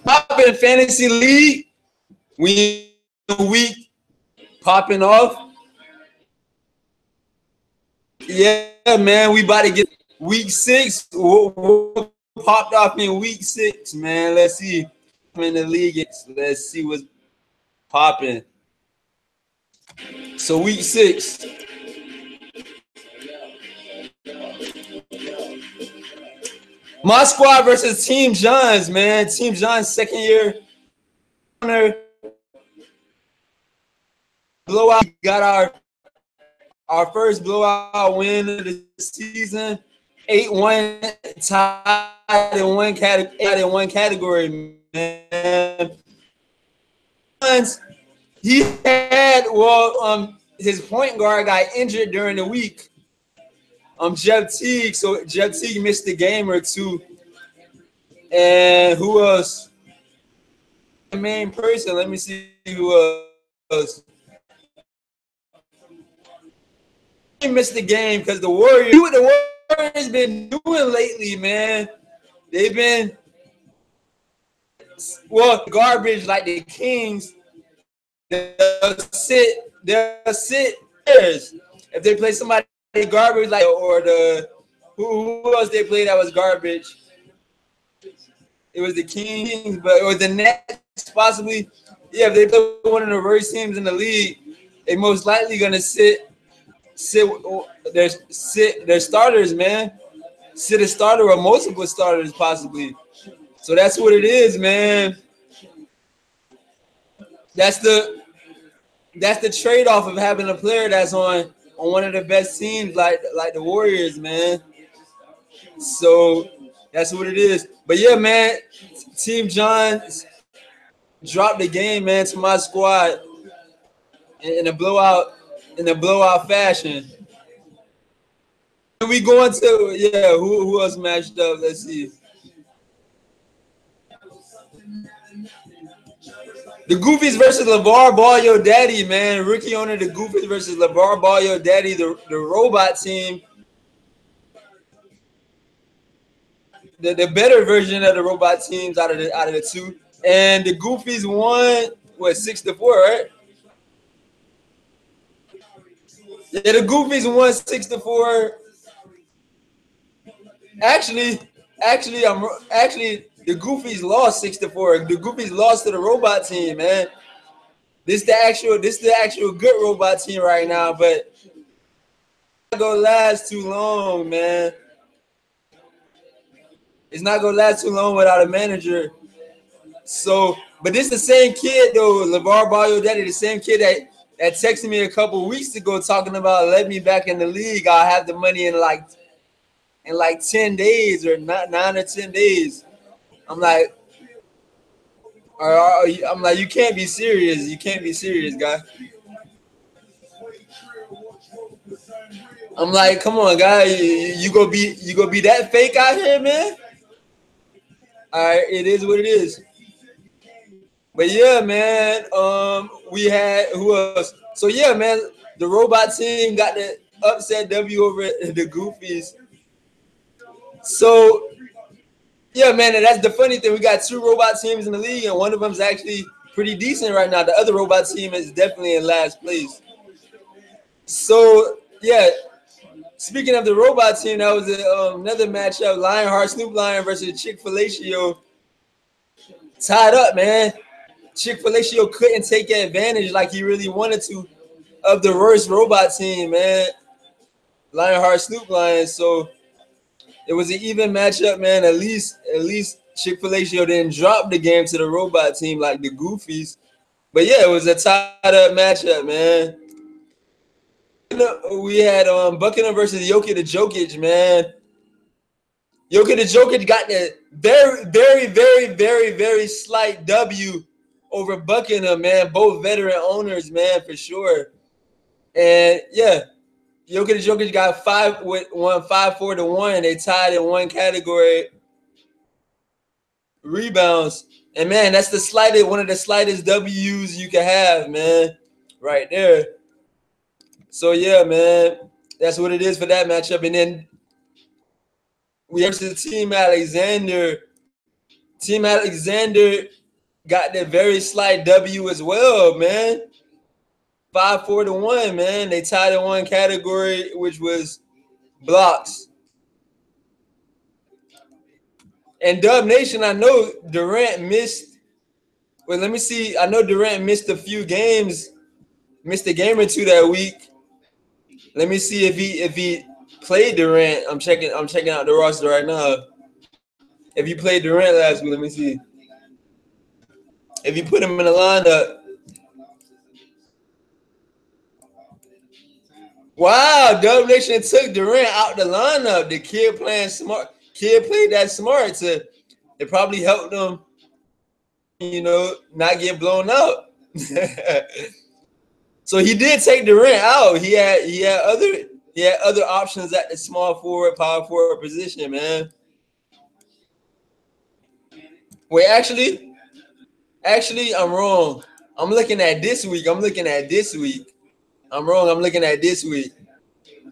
Popping fantasy league. We week popping off. Yeah, man, we about to get week 6. What popped off in week 6, man? Let's see. In the league, let's see what's popping. So week 6. My squad versus Team John's, man. Team John's second year. Blowout. Got our first blowout win of the season. 8-1 tied in one category, man. He had his point guard got injured during the week. Jeff Teague, so Jeff Teague missed a game or two. And who else? The main person. Let me see who else. He missed the game because the Warriors. What the Warriors been doing lately, man? They've been garbage like the Kings. They'll sit. If they play somebody garbage like or the who else they played that was garbage? It was the Kings, but or the Nets possibly. Yeah, if they play one of the worst teams in the league, they most likely gonna sit their starters, man. Sit a starter or multiple starters possibly. So that's what it is, man. That's the trade-off of having a player that's on one of the best teams like the Warriors, man. So that's what it is. But yeah, man, Team John dropped the game, man, to my squad in a blowout fashion. And we going to who else matched up? Let's see. The Goofies versus LeVar Ball, Yo Daddy, man. Rookie owner, the Goofies versus LeVar Ball, Yo Daddy, the robot team. The better version of the robot teams out of the two. And the Goofies won, 6-4, right? Yeah, the Goofies won 6-4. Actually, the Goofies lost 6-4. The Goofies lost to the robot team, man. This the actual good robot team right now, but it's not gonna last too long, man. It's not gonna last too long without a manager. So, but this the same kid though, LeVar Ball, Yo Daddy, the same kid that texted me a couple weeks ago talking about let me back in the league. I'll have the money in like 10 days or 9 or 10 days. I'm like, you can't be serious. You can't be serious, guy. I'm like, come on, guy. You gonna be that fake out here, man? All right, it is what it is. But yeah, man. We had who else? So yeah, man. The robot team got the upset W over the Goofies. So yeah, man, and that's the funny thing. We got 2 robot teams in the league, and one of them's actually pretty decent right now. The other robot team is definitely in last place. So yeah, speaking of the robot team, that was another matchup: Lionheart Snoop Lion versus Chick-fil-A. Tied up, man. Chick-fil-A couldn't take advantage like he really wanted to of the worst robot team, man. Lionheart Snoop Lion. So it was an even matchup, man. At least Chick-fil-A didn't drop the game to the robot team like the Goofies. But yeah, it was a tied up matchup, man. We had Buckingham versus Jokic the Jokic, man. Jokic the Jokic got the very, very, very, very, very slight W over Buckingham, man. Both veteran owners, man, for sure. And yeah, Jokic the Jokic got 5-4-1. They tied in one category. Rebounds. And man, that's one of the slightest W's you can have, man. Right there. So yeah, man. That's what it is for that matchup. And then we versus Team Alexander. Team Alexander got the very slight W as well, man. 5-4-1, man. They tied in one category, which was blocks. And Dub Nation, I know Durant missed. Well, let me see. I know Durant missed a few games, missed a game or two that week. Let me see if he played Durant. I'm checking out the roster right now. If he played Durant last week, let me see. If you put him in the lineup. Wow, Dub Nation took Durant out the lineup. The kid playing smart. Kid played that smart to it probably helped them, not get blown out. So he did take Durant out. He had other options at the small forward, power forward position, man. Wait, actually, I'm wrong. I'm looking at this week. I'm wrong. I'm looking at this week.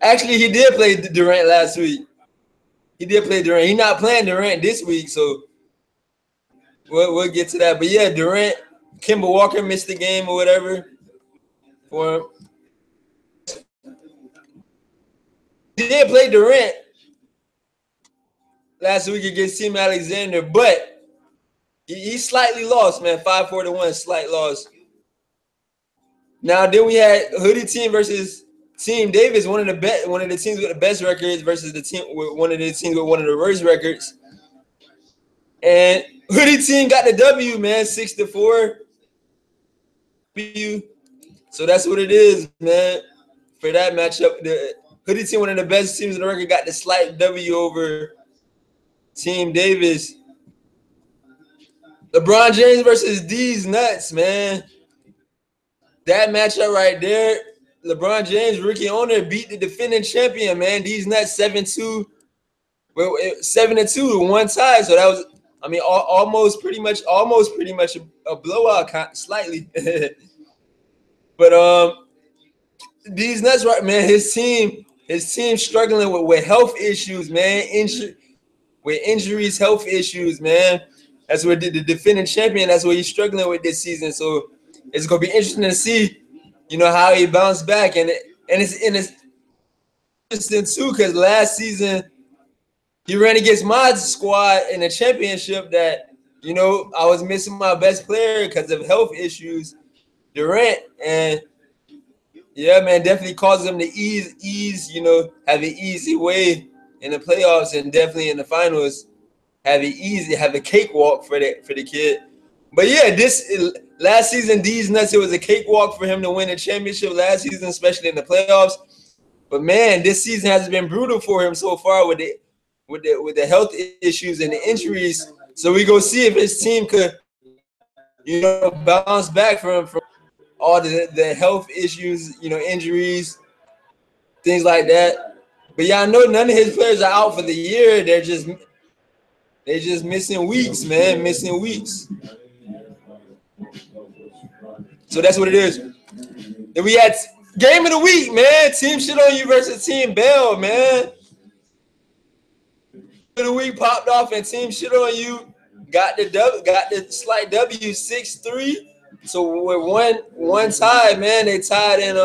Actually, he did play Durant last week. He did play Durant. He's not playing Durant this week, so we'll get to that. But yeah, Durant, Kemba Walker missed the game or whatever for him. He did play Durant last week against Team Alexander, but he slightly lost, man. 5-4-1, slight loss. Now then we had Hoodie Team versus Team Davis, one of the teams with the best records versus one of the teams with one of the worst records. And Hoodie Team got the W, man, 6-4. So that's what it is, man. For that matchup, the Hoodie Team, one of the best teams in the record, got the slight W over Team Davis. LeBron James versus D's Nuts, man. That matchup right there, LeBron James, rookie owner, beat the defending champion, man. These Nuts 7-2, 7-2, one tie. So that was, I mean, almost pretty much a blowout, slightly. But these Nuts, right, man. His team struggling with health issues, man. Injuries, health issues, man. That's what the defending champion. That's what he's struggling with this season. So it's gonna be interesting to see, how he bounced back, and it's interesting too because last season he ran against my squad in the championship that I was missing my best player because of health issues, Durant, and yeah, man, definitely causes him to ease, have an easy way in the playoffs and definitely in the finals have a cakewalk for the kid. But yeah, last season, D's Nuts, it was a cakewalk for him to win a championship last season, especially in the playoffs. But man, this season has been brutal for him so far with the health issues and the injuries. So we go see if his team could, bounce back from all the health issues, injuries, things like that. But yeah, I know none of his players are out for the year. They're just missing weeks, man, missing weeks. So that's what it is. Then we had game of the week, man. Team Shit on You versus Team Bell, man. Game of the week popped off, and Team Shit on You got the slight W, 6-3. So with one tie, man, they tied in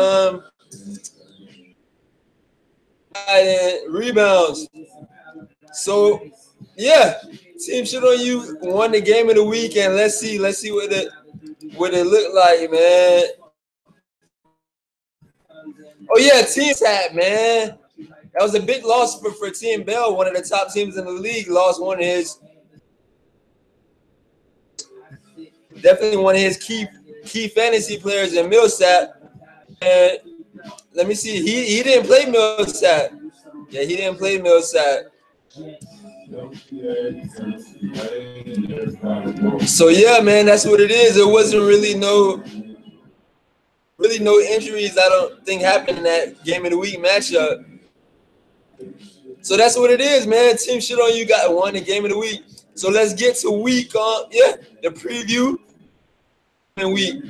rebounds. So yeah, Team Shit on You won the game of the week, and let's see what it looked like, man. Oh yeah, Team Tap, man. That was a big loss for Team Bell, one of the top teams in the league. Lost one of his key fantasy players in Millsap. And let me see, he didn't play Millsap. Yeah, he didn't play Millsap. So yeah, man, that's what it is. There wasn't really no injuries, I don't think, happened in that game of the week matchup. So that's what it is, man. Team Shit on You got won the game of the week. So let's get to week the preview and week.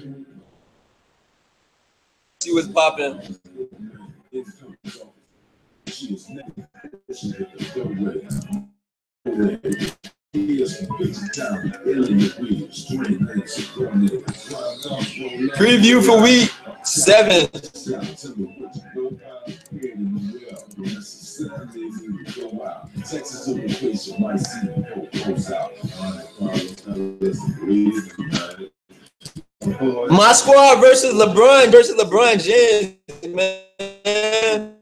See what's popping. Preview for week 7. My squad versus LeBron James, man.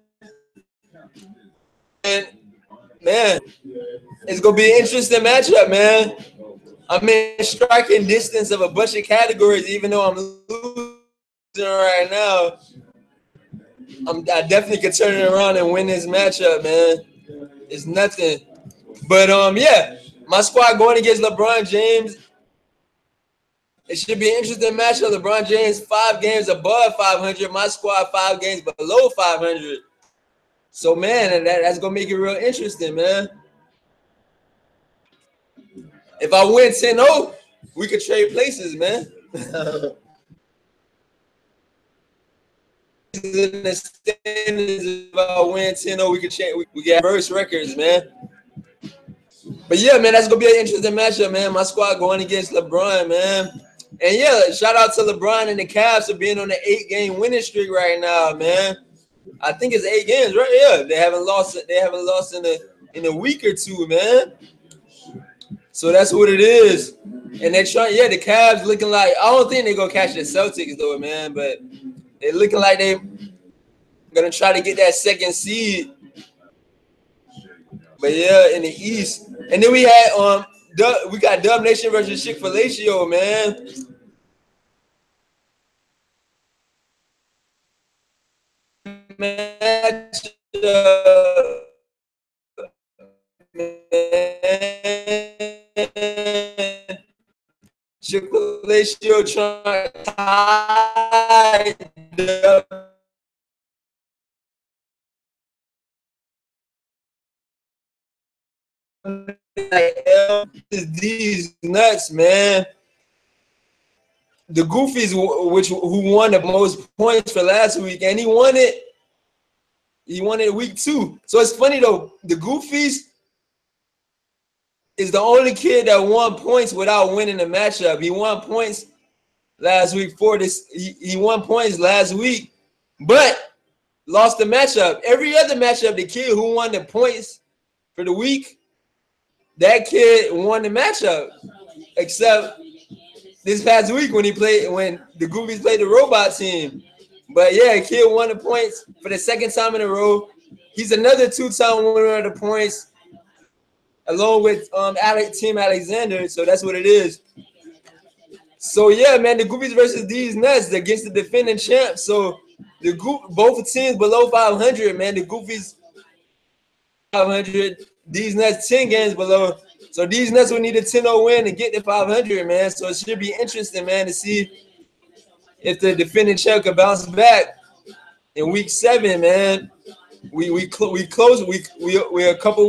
Man, it's gonna be an interesting matchup, man. I'm in striking distance of a bunch of categories, even though I'm losing right now. I definitely could turn it around and win this matchup, man. It's nothing. But yeah, my squad going against LeBron James. It should be an interesting matchup. LeBron James 5 games above 500. My squad 5 games below 500. So man, that's gonna make it real interesting, man. If I win 10-0, we could trade places, man. In the standings, if I win 10-0, we could change. We get reverse records, man. But yeah, man, that's gonna be an interesting matchup, man. My squad going against LeBron, man. And yeah, shout out to LeBron and the Cavs for being on the 8-game winning streak right now, man. I think it's 8 games, right? Yeah, they haven't lost. They haven't lost in a week or two, man. So that's what it is. And they're trying. Yeah, the Cavs looking like, I don't think they're gonna catch the Celtics though, man. But they're looking like they're gonna try to get that 2nd seed. But yeah, in the East. And then we had we got Dub Nation versus Chick-fil-A, man. Match, Chick-fil-A trying to tie these nuts, man. The Goofies, who won the most points for last week, and he won it week 2. So it's funny though. The Goofies is the only kid that won points without winning the matchup. He won points last week for this. He won points last week, but lost the matchup. Every other matchup, the kid who won the points for the week, that kid won the matchup. Except this past week when the Goofies played the robot team. But yeah, kid won the points for the 2nd time in a row. He's another 2-time winner of the points, along with Team Alexander. So that's what it is. So yeah, man, the Goofies versus these nuts against the defending champs. So both teams below 500, man. The Goofies 500, these nuts 10 games below. So these nuts will need a 10-0 win to get to 500, man. So it should be interesting, man, to see if the defending champ can bounce back in week 7, man. We're a couple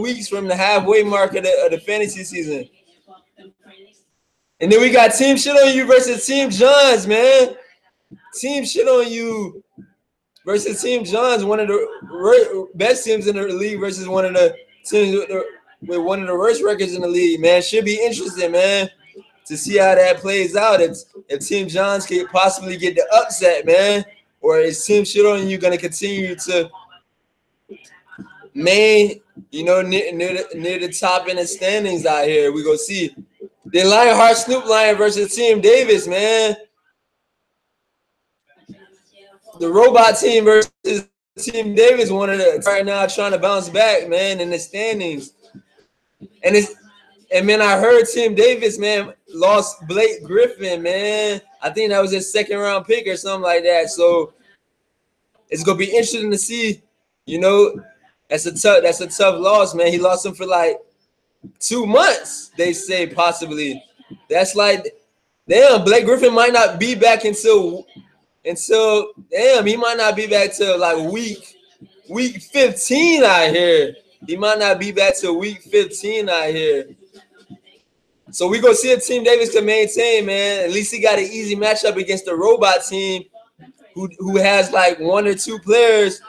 weeks from the halfway mark of the fantasy season. And then we got Team Shit on You versus Team Johns, man. Team Shit on You versus Team Johns, one of the best teams in the league versus one of the teams with one of the worst records in the league, man. Should be interesting, man, to see how that plays out. If Team Johns can possibly get the upset, man, or is Team Shit on You going to continue to near the top in the standings out here? We go see. The Lionheart Snoop Lion versus Team Davis, man. The robot team versus Team Davis, one of the right now trying to bounce back, man, in the standings. And man, I heard Team Davis, man, lost Blake Griffin, man. I think that was his 2nd round pick or something like that. So it's gonna be interesting to see. That's a tough loss, man. He lost him for like 2 months, they say, possibly. That's like, damn, Blake Griffin might not be back until damn, he might not be back till like week 15 out here. He might not be back till week 15 out here. So we go see if Team Davis can maintain, man. At least he got an easy matchup against the robot team who has like 1 or 2 players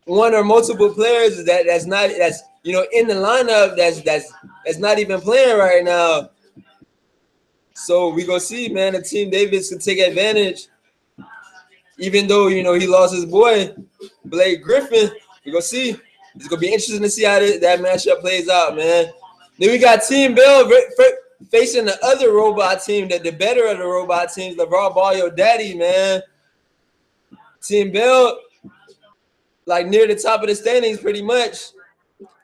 one or multiple players that's in the lineup that's not even playing right now. So we gonna see, man. The team Davis can take advantage, even though he lost his boy Blake Griffin. We gonna see. It's gonna be interesting to see how that matchup plays out, man. Then we got Team Bell facing the other robot team, the better of the robot teams, LeVar Ball, your daddy, man. Team Bell, like near the top of the standings, pretty much.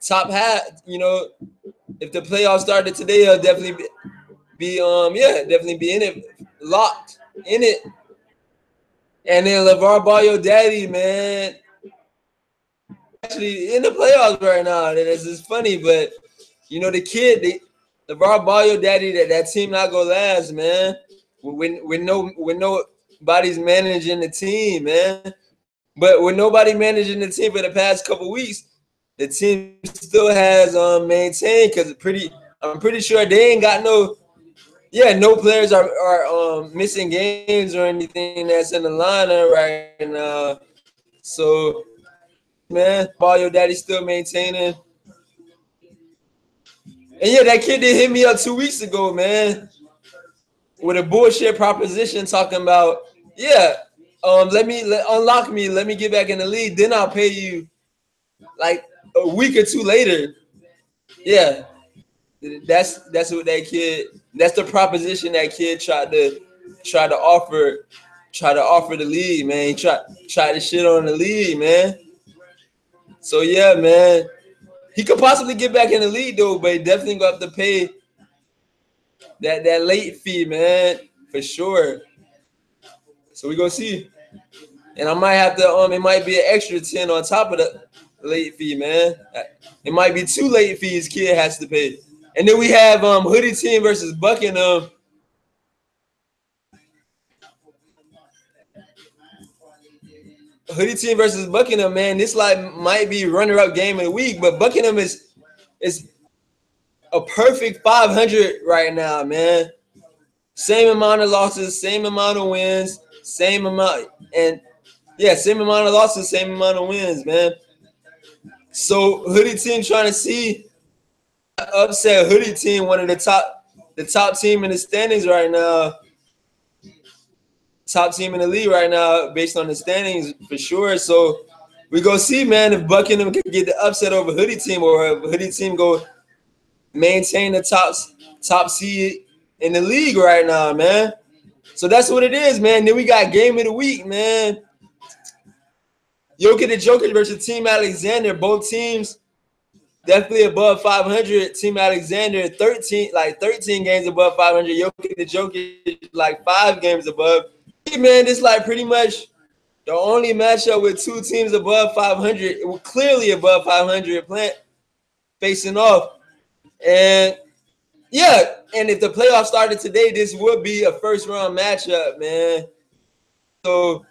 Top half, if the playoffs started today, he'll definitely definitely be in it, locked in it. And then LeVar Ball, your daddy, man, actually in the playoffs right now. This is funny, but the kid, LeVar Ball, your daddy, that team not go last, man. When nobody's managing the team, man. But with nobody managing the team for the past couple weeks, the team still has maintained because I'm pretty sure they ain't got no players are missing games or anything that's in the lineup right now. So man, Ball your daddy still maintaining. And yeah, that kid did hit me up 2 weeks ago, man, with a bullshit proposition talking about, unlock me, let me get back in the league, then I'll pay you like a week or two later. Yeah, that's what that kid. That's the proposition that kid tried to offer the league, man. He tried to shit on the league, man. So yeah, man, he could possibly get back in the league though, but he definitely gonna have to pay that late fee, man, for sure. So we gonna see, and I might have to it might be an extra 10 on top of the late fee, man. It might be 2 late fees kid has to pay. And then we have Hoodie Team versus Buckingham. Hoodie Team versus Buckingham, man. This might be runner-up game of the week, but Buckingham is a perfect 500 right now, man. Same amount of losses, same amount of wins, same amount same amount of losses, same amount of wins, man. So Hoodie Team trying to see upset Hoodie Team, one of the top team in the standings right now. Top team in the league right now based on the standings for sure. So we go see, man, if Buckingham can get the upset over Hoodie Team, or if Hoodie Team go maintain the top seed in the league right now, man. So that's what it is, man. Then we got game of the week, man. Jokic the Joker versus Team Alexander. Both teams definitely above 500. Team Alexander 13 games above 500. Jokic the Joker like 5 games above. Man, this like pretty much the only matchup with 2 teams above 500, clearly above 500, facing off. And yeah, and if the playoffs started today, this would be a first round matchup, man. So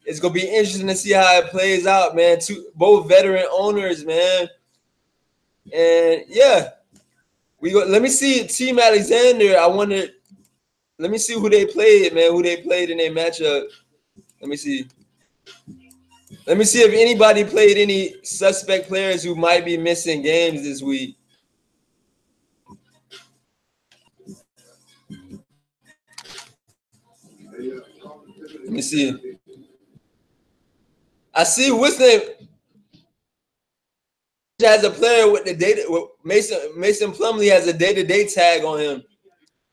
it's gonna be interesting to see how it plays out, man. Both veteran owners, man. And yeah, let me see Team Alexander. Let me see who they played, man. Who they played in their matchup. Let me see. Let me see if anybody played any suspect players who might be missing games this week. Let me see. I see what's name has a player with the data. Mason Plumlee has a day-to-day tag on him,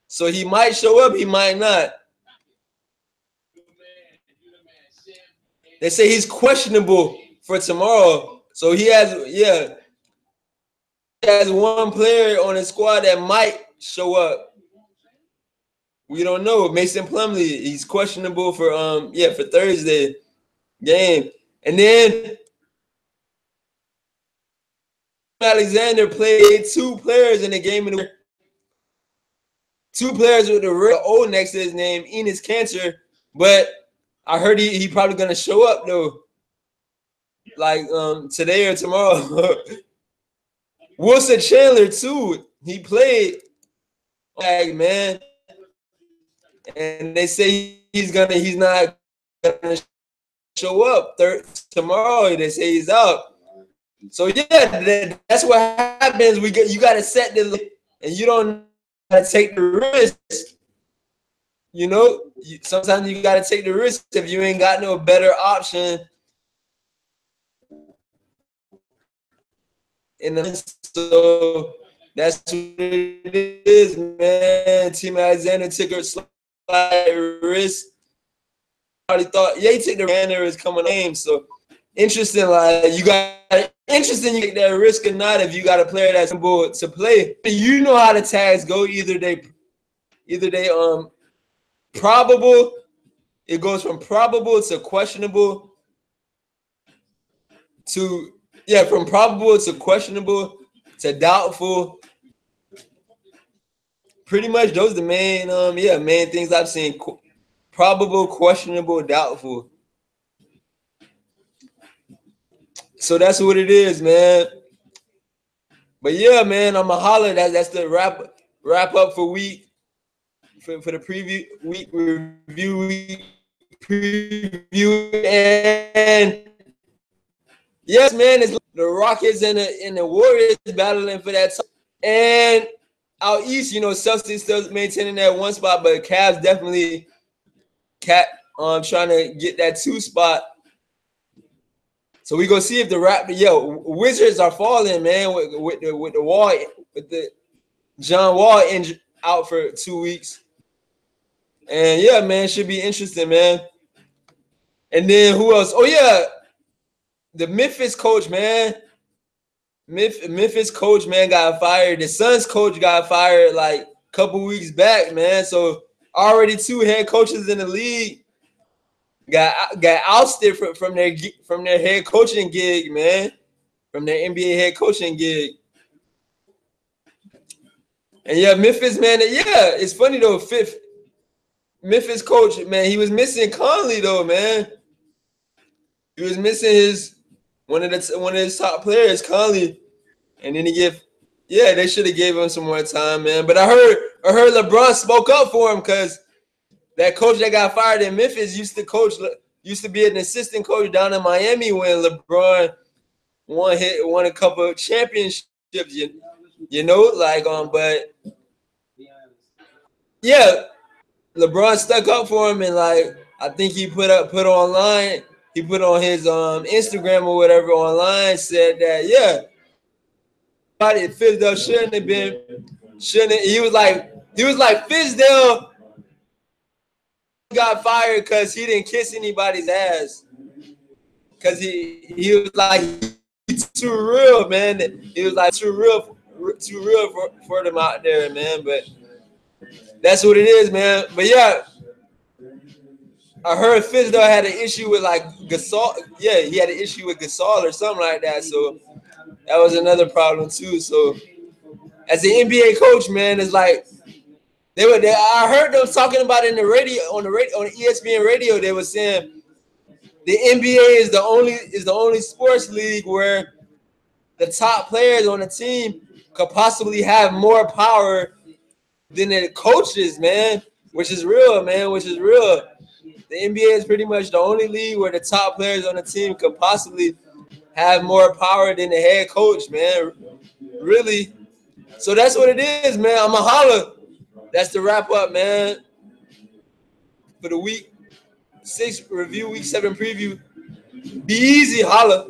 so he might show up. He might not. They say he's questionable for tomorrow, so he has one player on his squad that might show up. We don't know. Mason Plumlee, he's questionable for for Thursday game. And then Alexander played 2 players in the game. 2 players with the real O next to his name, Enes Kanter. But I heard he probably gonna show up though, like today or tomorrow. Wilson Chandler too. He played, man, and they say he's not gonna show up tomorrow. They say he's out. So yeah, that's what happens. You got to set the, and you don't got to take the risk. You know, sometimes you got to take the risk if you ain't got no better option. So that's what it is, man. Team Alexander took a slight risk. Probably thought, yeah, he took the Alexander is coming game. So interesting, like you got interesting. You take that risk or not if you got a player that's able to play. You know how the tags go. Either they probable. It goes from probable to questionable to from probable to questionable to doubtful. Pretty much those are the main main things I've seen. Probable, questionable, doubtful. So that's what it is, man. But yeah, man, I'm a holler. That's the wrap up for week for the preview week review preview, and yes, man, it's the Rockets and the Warriors battling for that top. And out east, you know, Celtics still maintaining that one spot, but Cavs definitely trying to get that 2 spot. So we gonna see if the Wizards are falling, man, with the John Wall injured out for 2 weeks. And yeah, man, should be interesting, man. And then who else? Oh yeah, the Memphis coach, man. Memphis coach, man, got fired. The Suns coach got fired like a couple weeks back, man. So already 2 head coaches in the league got ousted from their head coaching gig, man, from their NBA head coaching gig. And yeah, Memphis, man, yeah, it's funny though. Memphis coach, man, he was missing Conley though, man. He was missing one of his top players, Conley, and then they should have gave him some more time, man. But I heard LeBron spoke up for him because that coach that got fired in Memphis used to be an assistant coach down in Miami when LeBron won a couple of championships. You know, like but yeah, LeBron stuck up for him, and like I think he put online. He put on his Instagram or whatever online, said that Fizdale shouldn't have been. He was like Fizdale got fired because he didn't kiss anybody's ass. Because he was like too real, man. He was like too real for them out there, man. But that's what it is, man. But yeah, I heard Fizdale had an issue with like Gasol. Yeah, he had an issue with Gasol or something like that. So that was another problem too. So as an NBA coach, man, it's like I heard them talking about it on ESPN radio. They were saying the NBA is the only sports league where the top players on the team could possibly have more power than the coaches, man. Which is real, man. Which is real. The NBA is pretty much the only league where the top players on the team could possibly have more power than the head coach, man. Really. So that's what it is, man. I'm a holler. That's the wrap up, man. For the week 6 review, week 7 preview. Be easy, holla.